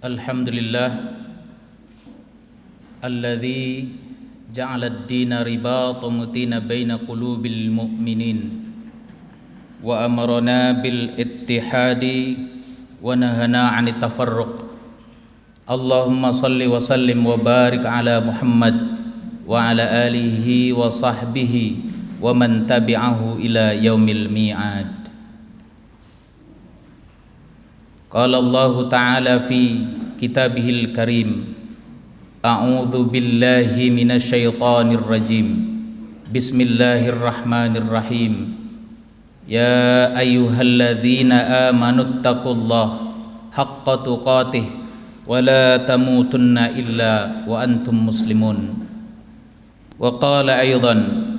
Alhamdulillah alladzi ja'ala ad-dina ribatan mutina baina qulubil mu'minin wa amarna bil ittihadi wa nahana 'anit tafarruq. Allahumma salli wa sallim wa barik ala Muhammad wa ala alihi wa sahbihi wa man tabi'ahu ila yaumil mi'ad. Qala Allah Ta'ala fi kitabihil karim, a'udzu billahi minasyaitonir rajim. Bismillahirrahmanirrahim. Ya ayyuhalladzina amanuttaqullaha haqqa tuqatih wa la tamutunna illa wa antum muslimun. Wa qala aidan,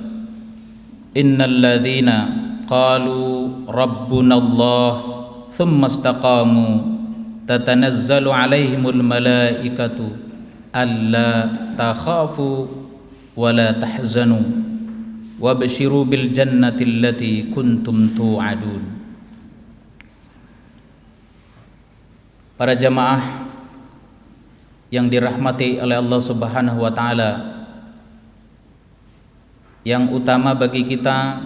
innal ladzina qalu rabbunallah thumma istaqamu tatanazzalu alaihimul malaikatu alla takhafu wa la tahzanu wabshiru bil jannati allati kuntum tu'adun. Para jamaah yang dirahmati oleh Allah Subhanahu wa taala, yang utama bagi kita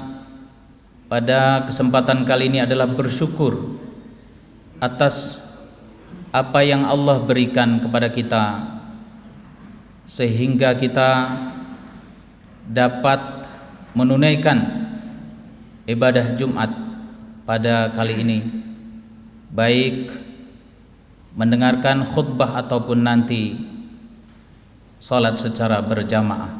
pada kesempatan kali ini adalah bersyukur atas apa yang Allah berikan kepada kita, sehingga kita dapat menunaikan ibadah Jumat pada kali ini, baik mendengarkan khutbah ataupun nanti salat secara berjamaah.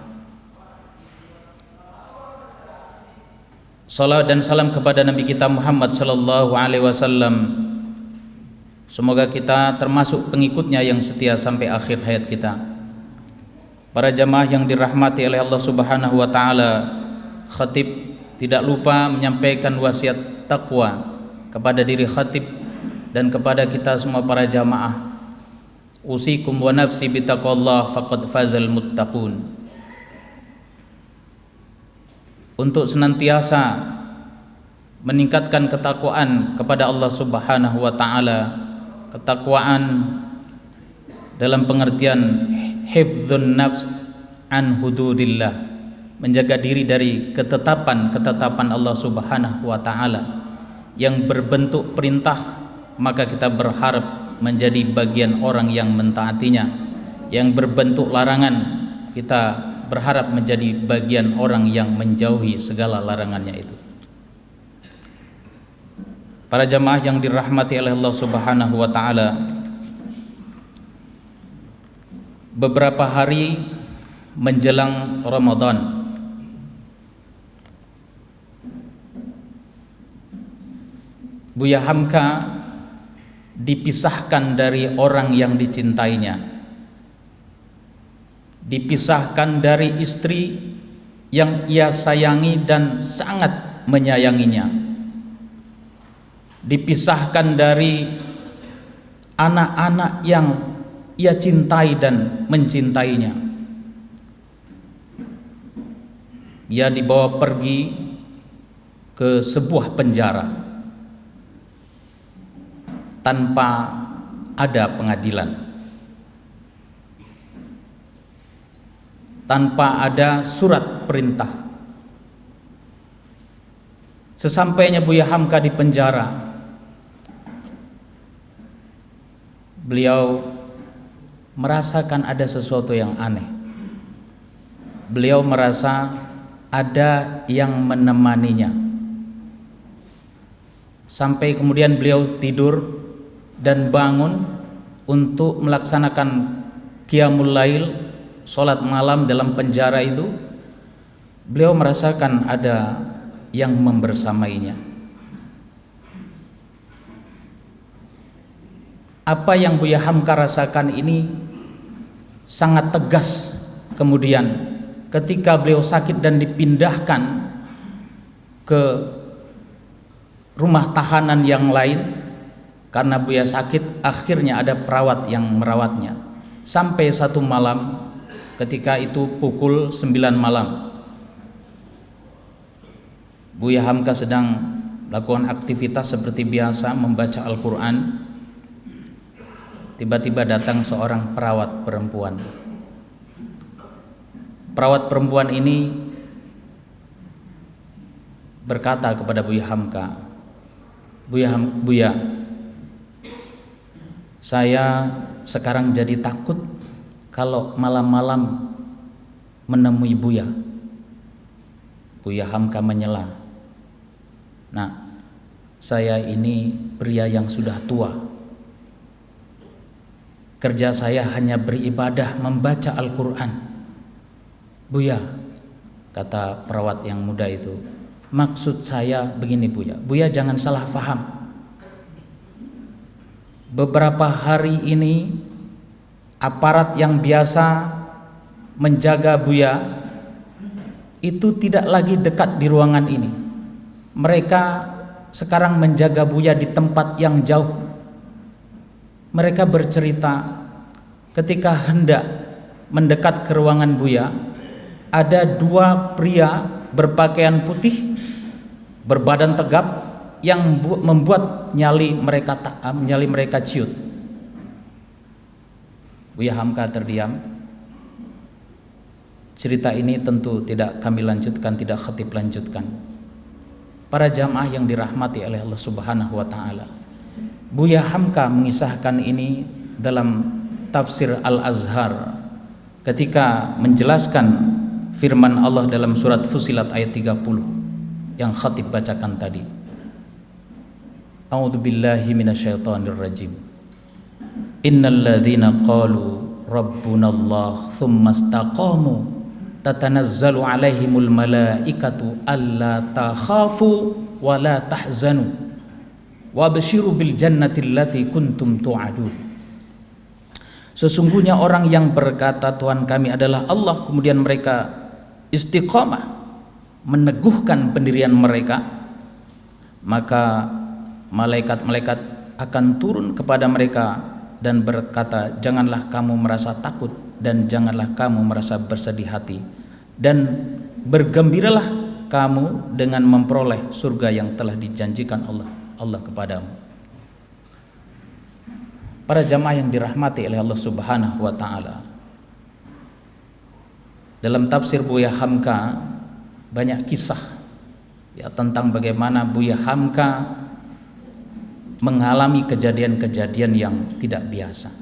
Salawat dan salam kepada Nabi kita Muhammad sallallahu alaihi wasallam. Semoga kita termasuk pengikutnya yang setia sampai akhir hayat kita. Para jamaah yang dirahmati oleh Allah Subhanahu wa taala, khatib tidak lupa menyampaikan wasiat takwa kepada diri khatib dan kepada kita semua para jamaah. Usikum wa nafsi bitaqwallah faqad fazal muttaqun. Untuk senantiasa meningkatkan ketakwaan kepada Allah Subhanahu wa taala, ketakwaan dalam pengertian hifdzun nafs an hududillah, menjaga diri dari ketetapan Allah Subhanahu wa taala yang berbentuk perintah, maka kita berharap menjadi bagian orang yang mentaatinya. Yang berbentuk larangan, kita berharap menjadi bagian orang yang menjauhi segala larangannya itu. Para jamaah yang dirahmati oleh Allah Subhanahu wa taala, beberapa hari menjelang Ramadan, Buya Hamka dipisahkan dari orang yang dicintainya, dipisahkan dari istri yang ia sayangi dan sangat menyayanginya, dipisahkan dari anak-anak yang ia cintai dan mencintainya. Ia dibawa pergi ke sebuah penjara tanpa ada pengadilan, tanpa ada surat perintah. Sesampainya Buya Hamka di penjara, beliau merasakan ada sesuatu yang aneh. Beliau merasa ada yang menemaninya, sampai kemudian beliau tidur dan bangun untuk melaksanakan qiyamul lail, sholat malam dalam penjara itu. Beliau merasakan ada yang membersamainya. Apa yang Buya Hamka rasakan ini sangat tegas kemudian ketika beliau sakit dan dipindahkan ke rumah tahanan yang lain. Karena Buya sakit, akhirnya ada perawat yang merawatnya sampai satu malam, ketika itu pukul 9 malam, Buya Hamka sedang melakukan aktivitas seperti biasa, membaca Al-Quran. tiba-tiba datang seorang perawat perempuan. Perawat perempuan ini berkata kepada Buya Hamka, Buya, saya sekarang jadi takut kalau malam-malam menemui Buya. Buya Hamka menyela, nah, saya ini pria yang sudah tua. Kerja saya hanya beribadah membaca Al-Quran. Buya, kata perawat yang muda itu, maksud saya begini Buya. Buya jangan salah paham. Beberapa hari ini aparat yang biasa menjaga Buya itu tidak lagi dekat di ruangan ini. Mereka sekarang menjaga Buya di tempat yang jauh. Mereka bercerita ketika hendak mendekat ke ruangan Buya, ada dua pria berpakaian putih, berbadan tegap, yang membuat nyali mereka ciut. Buya Hamka terdiam. Cerita ini tentu tidak kami lanjutkan, tidak khatib lanjutkan. Para jamaah yang dirahmati oleh Allah Subhanahu wa taala, Buya Hamka mengisahkan ini dalam tafsir Al-Azhar ketika menjelaskan firman Allah dalam surat Fussilat ayat 30 yang khatib bacakan tadi. A'udzu billahi minasyaitonir rajim. Innal ladzina qalu rabbunallah tsumma istaqamu tatanazzalu alaihimul malaikatu alla takhafu wa la tahzanu wabshiru bil jannati allati kuntum tu'adun. Sesungguhnya orang yang berkata Tuhan kami adalah Allah, kemudian mereka istiqamah meneguhkan pendirian mereka, maka malaikat-malaikat akan turun kepada mereka dan berkata, janganlah kamu merasa takut dan janganlah kamu merasa bersedih hati, dan bergembiralah kamu dengan memperoleh surga yang telah dijanjikan Allah kepadamu. Para jamaah yang dirahmati oleh Allah Subhanahu wa taala, dalam tafsir Buya Hamka banyak kisah ya tentang bagaimana Buya Hamka mengalami kejadian-kejadian yang tidak biasa.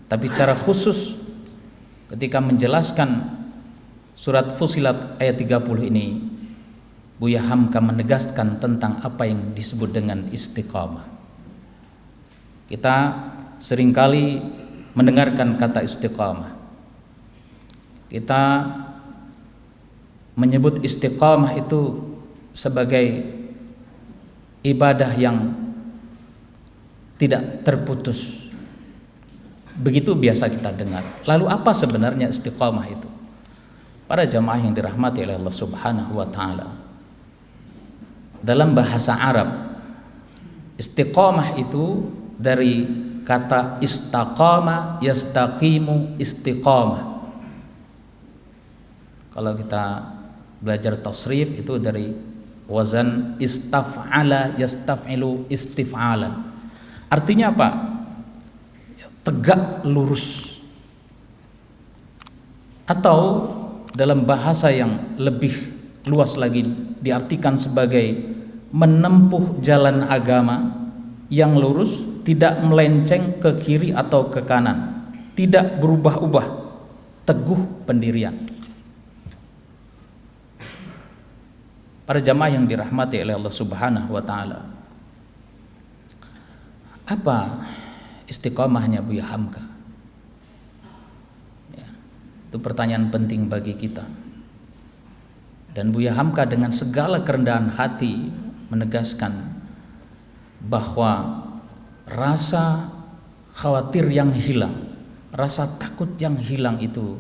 Tapi secara khusus ketika menjelaskan surat Fussilat ayat 30 ini, Buya Hamka menegaskan tentang apa yang disebut dengan istiqamah. Kita seringkali mendengarkan kata istiqamah. Kita menyebut istiqamah itu sebagai ibadah yang tidak terputus. Begitu biasa kita dengar. Lalu apa sebenarnya istiqamah itu? Para jamaah yang dirahmati oleh Allah Subhanahu wa taala, dalam bahasa Arab, istiqamah itu dari kata istaqama yastaqimu istiqamah. Kalau kita belajar tasrif itu dari wazan istaf'ala yastaf'ilu istif'alan. Artinya apa? Tegak lurus. Atau dalam bahasa yang lebih luas lagi diartikan sebagai menempuh jalan agama yang lurus, tidak melenceng ke kiri atau ke kanan, tidak berubah-ubah, teguh pendirian. Para jamaah yang dirahmati oleh Allah Subhanahu wa taala, apa istiqamahnya Buya Hamka? Ya, itu pertanyaan penting bagi kita. Dan Buya Hamka dengan segala kerendahan hati menegaskan bahwa rasa khawatir yang hilang, rasa takut yang hilang itu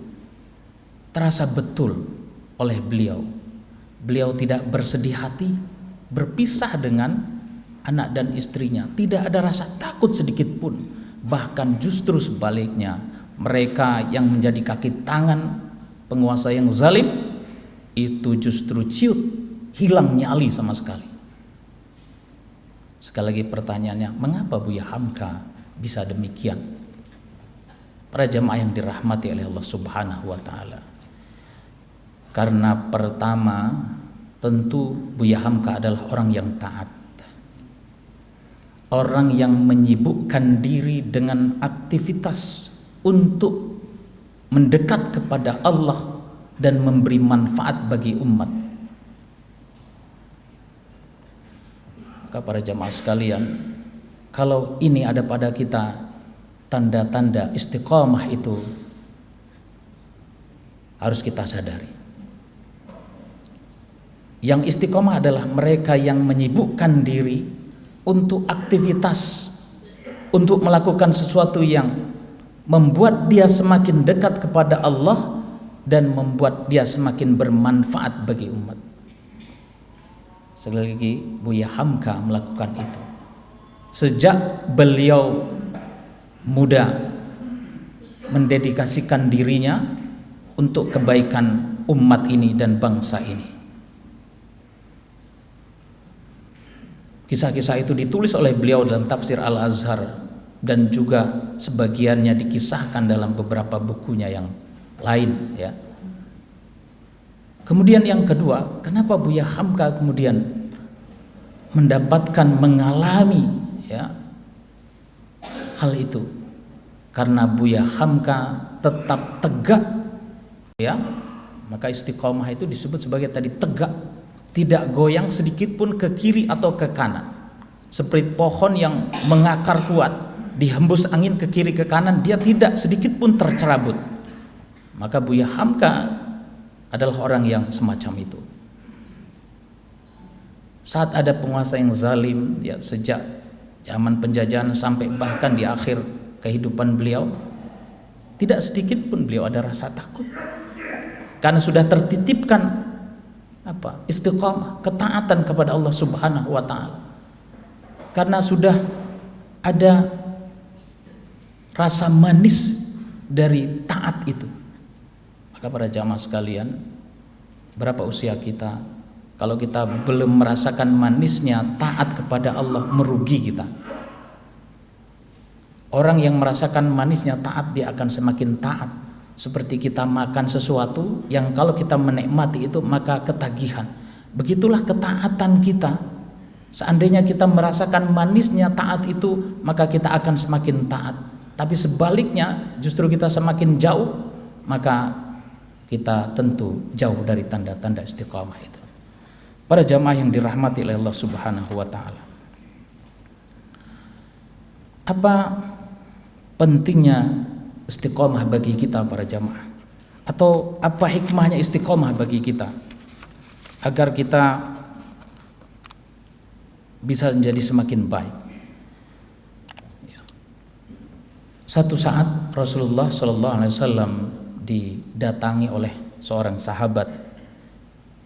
terasa betul oleh beliau. Beliau tidak bersedih hati berpisah dengan anak dan istrinya, tidak ada rasa takut sedikit pun. Bahkan justru sebaliknya, mereka yang menjadi kaki tangan penguasa yang zalim itu justru ciut, hilang nyali sama sekali. Sekali lagi pertanyaannya, mengapa Buya Hamka bisa demikian? Para jamaah yang dirahmati oleh Allah Subhanahu wa taala. Karena pertama, tentu Buya Hamka adalah orang yang taat. Orang yang menyibukkan diri dengan aktivitas untuk mendekat kepada Allah dan memberi manfaat bagi umat. Maka para jamaah sekalian, kalau ini ada pada kita tanda-tanda istiqomah, itu harus kita sadari. Yang istiqomah adalah mereka yang menyibukkan diri untuk aktivitas, untuk melakukan sesuatu yang membuat dia semakin dekat kepada Allah dan membuat dia semakin bermanfaat bagi umat. Sekali lagi, Buya Hamka melakukan itu sejak beliau muda, mendedikasikan dirinya untuk kebaikan umat ini dan bangsa ini. Kisah-kisah itu ditulis oleh beliau dalam tafsir Al-Azhar dan juga sebagiannya dikisahkan dalam beberapa bukunya yang lain, ya. Kemudian yang kedua, kenapa Buya Hamka kemudian mendapatkan, mengalami, ya, hal itu? Karena Buya Hamka tetap tegak, ya. Maka istiqomah itu disebut sebagai tadi tegak, tidak goyang sedikit pun ke kiri atau ke kanan. Seperti pohon yang mengakar kuat, dihembus angin ke kiri ke kanan, dia tidak sedikit pun tercerabut. Maka Buya Hamka adalah orang yang semacam itu. Saat ada penguasa yang zalim, ya, sejak zaman penjajahan sampai bahkan di akhir kehidupan beliau, tidak sedikit pun beliau ada rasa takut, karena sudah tertitipkan istiqomah, ketaatan kepada Allah Subhanahu wa taala. Karena sudah ada rasa manis dari taat itu. Maka para jamaah sekalian, berapa usia kita, kalau kita belum merasakan manisnya taat kepada Allah, merugi kita. Orang yang merasakan manisnya taat, dia akan semakin taat. Seperti kita makan sesuatu yang kalau kita menikmati itu maka ketagihan. Begitulah ketaatan kita. Seandainya kita merasakan manisnya taat itu, maka kita akan semakin taat. Tapi sebaliknya, justru kita semakin jauh, maka kita tentu jauh dari tanda-tanda istiqamah itu. Para jamaah yang dirahmati oleh Allah Subhanahu wa taala. Apa pentingnya istiqomah bagi kita para jamaah? Atau apa hikmahnya istiqomah bagi kita agar kita bisa menjadi semakin baik? Satu saat Rasulullah SAW didatangi oleh seorang sahabat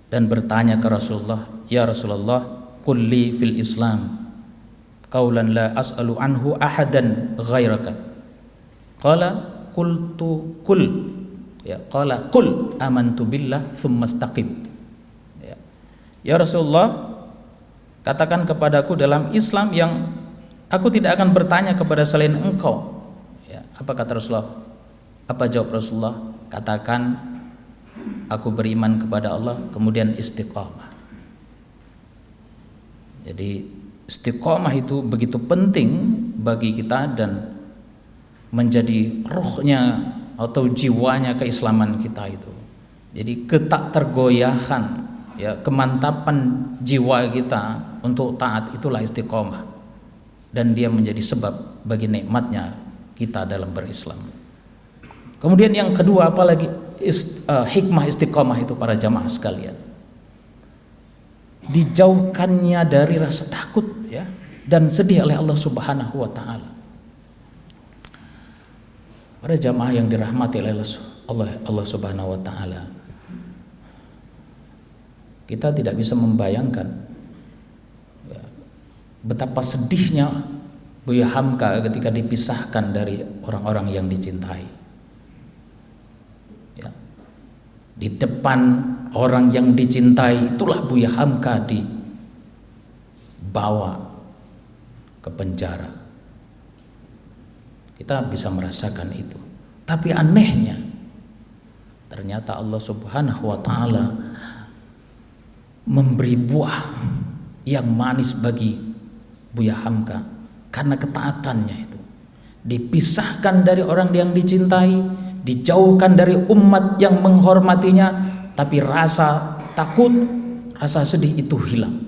dan bertanya ke Rasulullah, "Ya Rasulullah, qul li fil Islam qaulan la as'alu anhu ahadan ghairaka." Qala qultu qul, ya, qala qul amantu billah tsumma istaqim. Ya Rasulullah, katakan kepadaku dalam Islam yang aku tidak akan bertanya kepada selain engkau. Ya, apa kata Rasulullah? Apa jawab Rasulullah? Katakan aku beriman kepada Allah, kemudian istiqamah. Jadi istiqamah itu begitu penting bagi kita dan menjadi rohnya atau jiwanya keislaman kita itu. Jadi ketak tergoyahkan, ya, kemantapan jiwa kita untuk taat itulah istiqamah, dan dia menjadi sebab bagi nikmatnya kita dalam berislam. Kemudian yang kedua, apalagi hikmah istiqamah itu para jamaah sekalian, dijauhkannya dari rasa takut, ya, dan sedih oleh Allah Subhanahu wa taala. Para jamaah yang dirahmati oleh Allah Subhanahu wa taala, kita tidak bisa membayangkan, ya, betapa sedihnya Buya Hamka ketika dipisahkan dari orang-orang yang dicintai. Ya. Di depan orang yang dicintai itulah Buya Hamka dibawa ke penjara. Kita bisa merasakan itu. Tapi anehnya ternyata Allah Subhanahu wa taala memberi buah yang manis bagi Buya Hamka karena ketaatannya itu. Dipisahkan dari orang yang dicintai, dijauhkan dari umat yang menghormatinya, tapi rasa takut, rasa sedih itu hilang.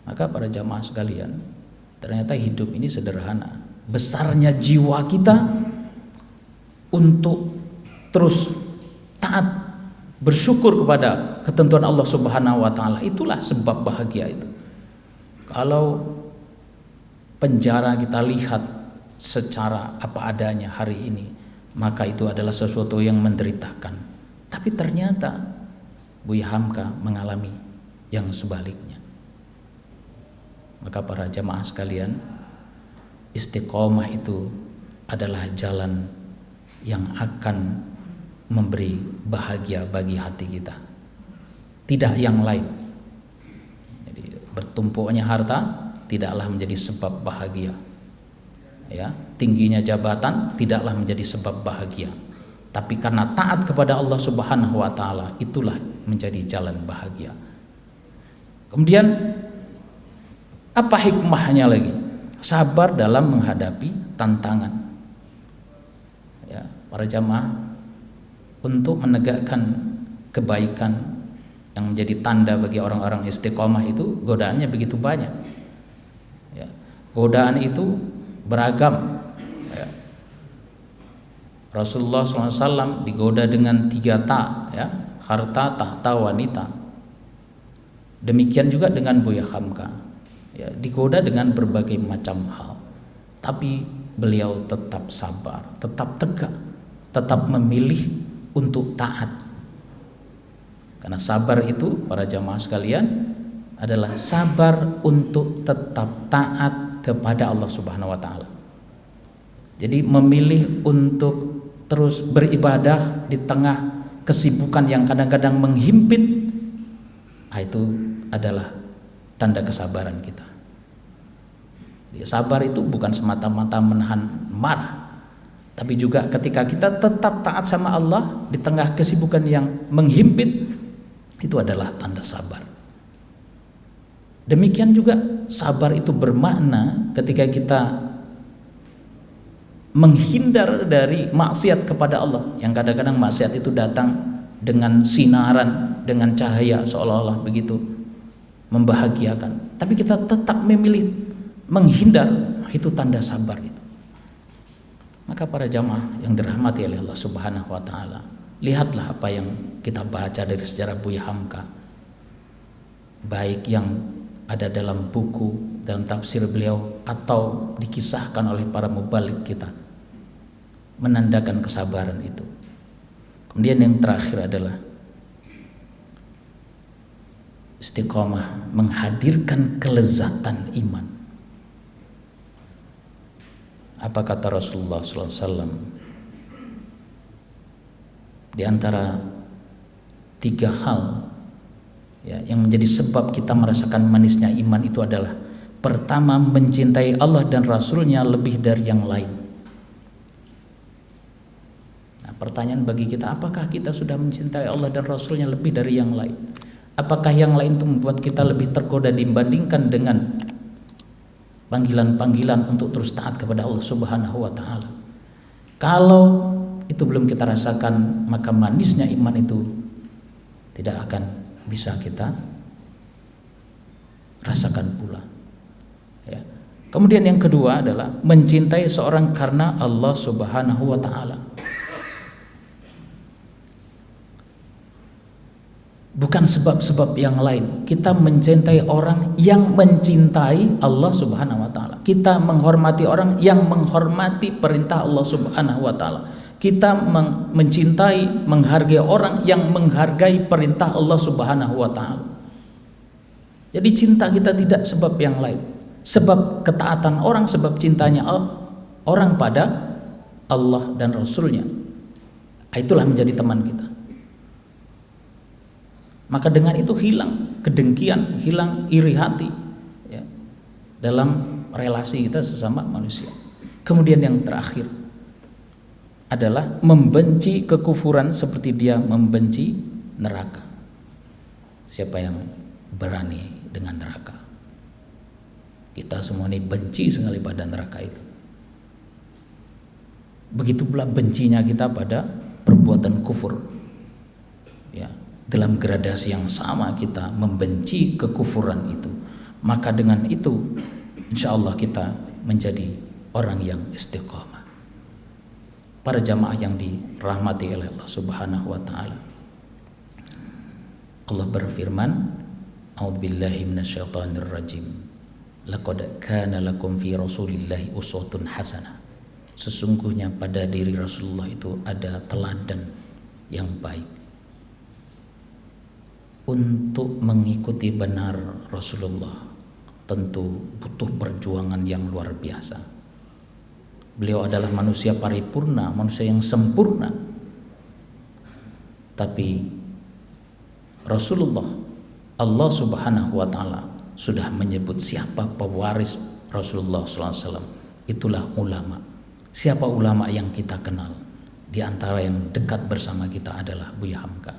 Maka para jamaah sekalian, ternyata hidup ini sederhana. Besarnya jiwa kita untuk terus taat, bersyukur kepada ketentuan Allah Subhanahu wa taala, itulah sebab bahagia itu. Kalau penjara kita lihat secara apa adanya hari ini, maka itu adalah sesuatu yang menderitakan. Tapi ternyata Buya Hamka mengalami yang sebaliknya. Maka para jamaah sekalian, istiqomah itu adalah jalan yang akan memberi bahagia bagi hati kita, tidak yang lain. Jadi bertumpuknya harta tidaklah menjadi sebab bahagia, ya, tingginya jabatan tidaklah menjadi sebab bahagia, tapi karena taat kepada Allah Subhanahu wa taala, itulah menjadi jalan bahagia. Kemudian apa hikmahnya lagi? Sabar dalam menghadapi tantangan, ya, para jamaah, untuk menegakkan kebaikan yang menjadi tanda bagi orang-orang istiqomah itu godaannya begitu banyak, ya. Godaan itu beragam, ya. Rasulullah SAW digoda dengan 3 ta, ya, harta, tahta, wanita. Demikian juga dengan Buya Hamka, ya, digoda dengan berbagai macam hal, tapi beliau tetap sabar, tetap tegak, tetap memilih untuk taat. Karena sabar itu, para jamaah sekalian, adalah sabar untuk tetap taat kepada Allah Subhanahu wa taala. Jadi memilih untuk terus beribadah di tengah kesibukan yang kadang-kadang menghimpit, itu adalah tanda kesabaran kita. Sabar itu bukan semata-mata menahan marah, tapi juga ketika kita tetap taat sama Allah di tengah kesibukan yang menghimpit, itu adalah tanda sabar. Demikian juga sabar itu bermakna ketika kita menghindar dari maksiat kepada Allah, yang kadang-kadang maksiat itu datang dengan sinaran, dengan cahaya seolah-olah begitu membahagiakan, tapi kita tetap memilih menghindar, itu tanda sabar itu. Maka para jamaah yang dirahmati oleh Allah Subhanahu wa taala, lihatlah apa yang kita baca dari sejarah Buya Hamka, baik yang ada dalam buku, dalam tafsir beliau, atau dikisahkan oleh para mubalik kita, menandakan kesabaran itu. Kemudian yang terakhir adalah istiqomah menghadirkan kelezatan iman. Apa kata Rasulullah SAW? Di antara 3 hal, ya, yang menjadi sebab kita merasakan manisnya iman itu adalah: pertama, mencintai Allah dan Rasulnya lebih dari yang lain. Nah, pertanyaan bagi kita, apakah kita sudah mencintai Allah dan Rasulnya lebih dari yang lain? Apakah yang lain itu membuat kita lebih tergoda dibandingkan dengan panggilan-panggilan untuk terus taat kepada Allah Subhanahu wa taala? Kalau itu belum kita rasakan, maka manisnya iman itu tidak akan bisa kita rasakan pula, ya. Kemudian yang kedua adalah mencintai seorang karena Allah Subhanahu wa taala, bukan sebab-sebab yang lain. Kita mencintai orang yang mencintai Allah Subhanahu wa taala. Kita menghormati orang yang menghormati perintah Allah Subhanahu wa taala. Kita mencintai, menghargai orang yang menghargai perintah Allah Subhanahu wa taala. Jadi cinta kita tidak sebab yang lain. Sebab ketaatan orang, sebab cintanya orang pada Allah dan Rasulnya, itulah menjadi teman kita. Maka dengan itu hilang kedengkian, hilang iri hati, ya, dalam relasi kita sesama manusia. Kemudian yang terakhir adalah membenci kekufuran seperti dia membenci neraka. Siapa yang berani dengan neraka? Kita semua ini benci sekali pada neraka itu. Begitu pula bencinya kita pada perbuatan kufur. Ya, dalam gradasi yang sama kita membenci kekufuran itu. Maka dengan itu insya Allah kita menjadi orang yang istiqamah. Para jamaah yang dirahmati oleh Allah Subhanahu wa taala. Allah berfirman, A'udzubillahi minasyaitonir rajim. Laqad kana lakum fi Rasulillahi uswatun hasanah. Sesungguhnya pada diri Rasulullah itu ada teladan yang baik. Untuk mengikuti benar Rasulullah tentu butuh perjuangan yang luar biasa. Beliau adalah manusia paripurna, manusia yang sempurna. Tapi Rasulullah, Allah Subhanahu wa taala sudah menyebut siapa pewaris Rasulullah SAW. Itulah ulama. Siapa ulama yang kita kenal? Di antara yang dekat bersama kita adalah Buya Hamka.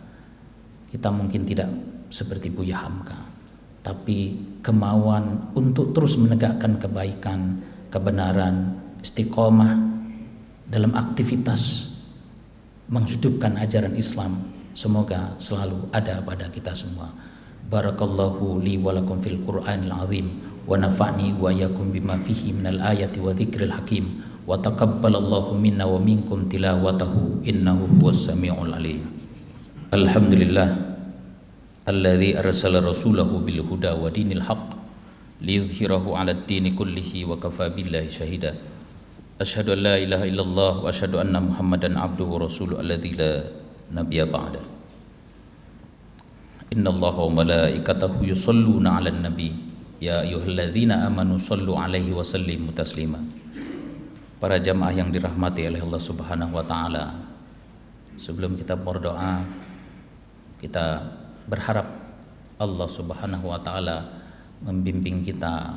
Kita mungkin tidak seperti Buya Hamka, tapi kemauan untuk terus menegakkan kebaikan, kebenaran, istiqomah dalam aktivitas menghidupkan ajaran Islam semoga selalu ada pada kita semua. Barakallahu li wa lakum fil Qur'anil azim wa nafa'ni wa iyyakum bima fihi minal ayati wa dzikril hakim wa taqabbalallahu minna wa minkum tilawatahu innahu huwas samiul alim. Alhamdulillah alladzi arsala rasulahu bil huda wa dinil haqq liyudhhirahu 'alad dini kullihi wa kafa billahi syahida. Asyhadu an la ilaha illallah wa asyhadu anna Muhammadan abduhu wa rasuluhu alladzi la nabiyya ba'da. Innallaha wa malaikatahu yusholluna 'alan nabi ya ayyuhalladzina amanu shallu 'alaihi wa sallimu taslima. Para jamaah yang dirahmati oleh Allah Subhanahu wa taala, sebelum kita berdoa kita berharap Allah Subhanahu wa taala membimbing kita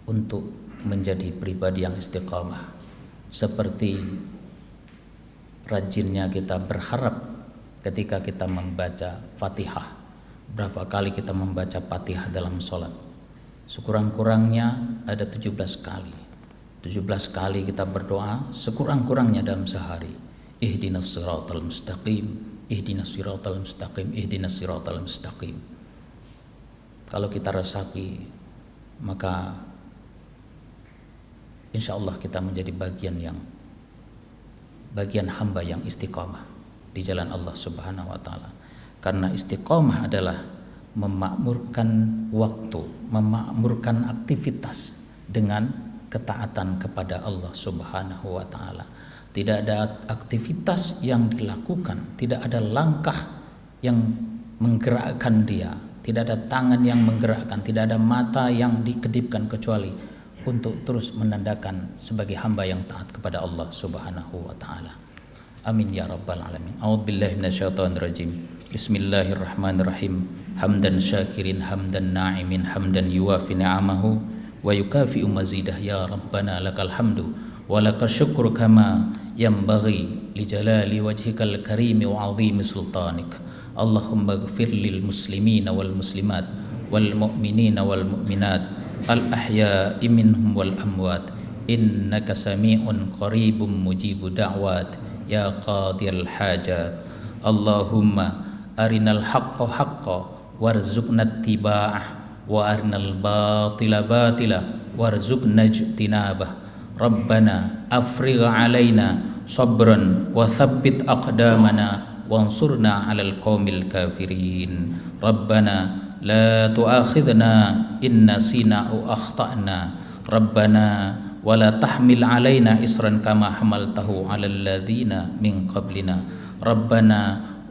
untuk menjadi pribadi yang istiqamah, seperti rajinnya kita berharap ketika kita membaca Fatihah. Berapa kali kita membaca Fatihah dalam sholat? Sekurang-kurangnya ada 17 kali. 17 kali kita berdoa sekurang-kurangnya dalam sehari. Ihdinas siratal mustaqim, ihdinas siratal mustaqim, ihdinas siratal mustaqim. Kalau kita resapi, maka insya Allah kita menjadi bagian hamba yang istiqamah di jalan Allah Subhanahu wa taala. Karena istiqamah adalah memakmurkan waktu, memakmurkan aktivitas dengan ketaatan kepada Allah Subhanahu wa taala. Tidak ada aktivitas yang dilakukan, tidak ada langkah yang menggerakkan dia, tidak ada tangan yang menggerakkan, tidak ada mata yang dikedipkan kecuali untuk terus menandakan sebagai hamba yang taat kepada Allah Subhanahu wa taala. Amin ya rabbal alamin. A'udzubillahi minasyaitonir rajim. Bismillahirrahmanirrahim. Hamdan syakirin, hamdan na'imin, hamdan yuwafi ni'amahu wa yukafi'u mazidah. Ya rabbana lakal hamdu wa lakal syukru kama yanbaghi li jalali wajhikal karimi wa 'azimi sultanik. Allahumma ighfir lil muslimina wal muslimat wal mu'minina wal mu'minat al-ahya'i minhum wal amwat innaka sami'un qaribun mujibu da'wat ya qadiyal hajat. Allahumma arinal haqqa haqqa warzuqna ittiba'ah wa arinal batila batila warzuqna ijtinabah. Rabbana afrigh alaina sabran wa thabbit aqdamana wansurna 'alal qaumil kafirin. Rabbana la tu'akhidna in nasina aw akhtana. Rabbana wa la tahmil alaina isran kama hamaltahu 'alal ladzina min qablina. Rabbana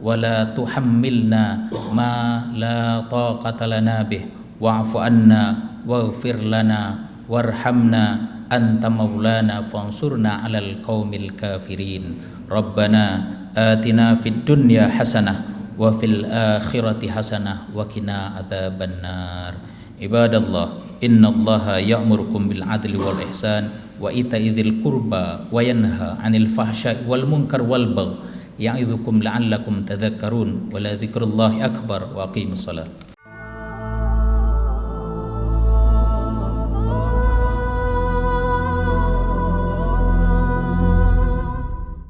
wa la tuhammilna ma la taqata lana bih wa'fu anna waghfir lana warhamna anta maulana fansurna 'alal qaumil kafirin. Rabbana atina fid dunya hasanah wa fil akhirati hasanah wa qina adzabannar. Ibadallah innallaha ya'murukum bil adli wal ihsan wa ita'i dzil qurba wa yanha 'anil fahsya'i wal munkar wal baghi ya'idzukum la'allakum tadhakkarun wa la dzikrullahi akbar wa aqimus shalah.